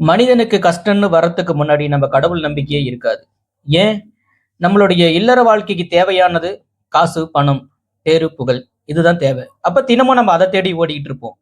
மனிதனுக்கு கஷ்டம்னு வரத்துக்கு முன்னாடி நம்ம கடவுள் நம்பிக்கையே இருக்காது. ஏன்? நம்மளுடைய இல்லற வாழ்க்கைக்கு தேவையானது காசு, பணம், பேரு, புகழ் இதுதான் தேவை. அப்ப தினமும் நம்ம அத தேடி ஓடிட்டு இருப்போம்.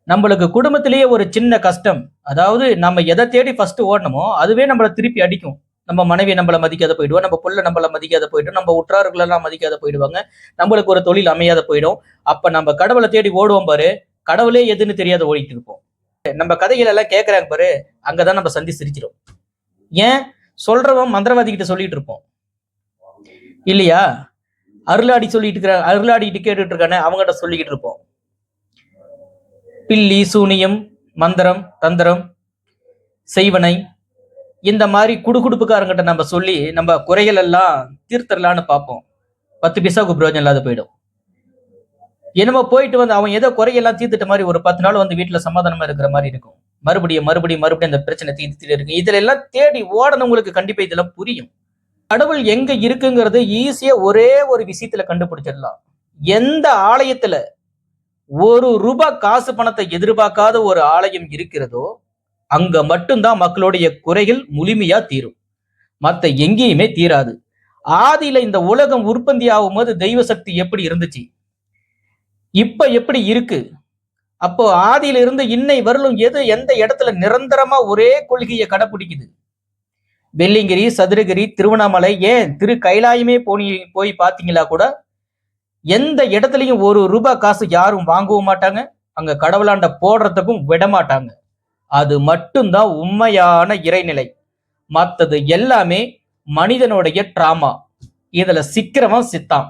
நம்மளுக்கு குடும்பத்திலேயே ஒரு சின்ன கஷ்டம், அதாவது நம்ம எத தேடி ஃபர்ஸ்ட் ஓடணுமோ, அதுவே நம்மள திருப்பி அடிக்கும். நம்ம மனைவி நம்மள மதிக்காத போயிடுவா, நம்ம புள்ள நம்மள மதிக்காத போயிடும், நம்ம உற்றார்கள் எல்லாம் மதிக்காத போயிடுவாங்க, நம்மளுக்கு ஒரு தொழில் அமையாத போயிடும். அப்ப நம்ம கடவுள தேடி ஓடுவோம் பாரு, கடவுளே எதுன்னு தெரியாத ஓடிட்டு இருப்போம். நம்ம கதைகள் எல்லாம் கேட்கறாங்க பாரு, அங்கதான் நம்ம சந்தி சிரிக்கிறோம். ஏன்? சொல்றவன் மந்திரவாதி கிட்ட சொல்லிட்டு இருப்போம் இல்லையா? அருளாடிட்டு கேட்டுட்டு இருக்கானே அவங்ககிட்ட சொல்லிக்கிட்டு இருப்போம். பில்லி, சூனியம், மந்திரம், தந்திரம், செய்வனை இந்த மாதிரி குடுகுடுப்புக்காரங்கிட்ட நம்ம சொல்லி நம்ம குறைகள் எல்லாம் தீர்த்தரலான்னு பார்ப்போம். 10 பைசாவுக்கு பிரயோஜனம் இல்லாத போயிடும். என்னமோ போயிட்டு வந்து அவன் ஏதோ குறையெல்லாம் தீர்த்துட்ட மாதிரி ஒரு 10 நாள் வந்து வீட்டுல சமாதானமா இருக்கிற மாதிரி இருக்கும். மறுபடியும் அந்த பிரச்சனை தீர்த்துட்டு இருக்கு. இதுல எல்லாம் தேடி ஓடனவங்களுக்கு கண்டிப்பா இதெல்லாம் புரியும். கடவுள் எங்க இருக்குங்கிறது ஈஸியா ஒரே ஒரு விஷயத்துல கண்டுபிடிச்சிடலாம். எந்த ஆலயத்துல ₹1 காசு பணத்தை எதிர்பார்க்காத ஒரு ஆலயம் இருக்கிறதோ அங்க மட்டும்தான் மக்களுடைய குறைகள் முழுமையா தீரும். மத்த எங்கேயுமே தீராது. ஆதியில இந்த உலகம் உற்பத்தி ஆகும் போது தெய்வ சக்தி எப்படி இருந்துச்சு, இப்ப எப்படி இருக்கு? அப்போ ஆதியில இருந்து இன்னை வரலும் எந்த இடத்துல நிரந்தரமா ஒரே கொள்கையை கடைபிடிக்குது? வெள்ளிங்கிரி, சதுரகிரி, திருவண்ணாமலை, ஏன் திரு கைலாயமே போய் பாத்தீங்களா கூட எந்த இடத்துலயும் ₹1 காசு யாரும் வாங்கவும் மாட்டாங்க. அங்க கடவுளாண்ட போடுறதுக்கும் விட மாட்டாங்க. அது மட்டும்தான் உண்மையான இறைநிலை. மத்தது எல்லாமே மனிதனுடைய டிராமா. இதுல சிக்கிறவன் சித்தான்.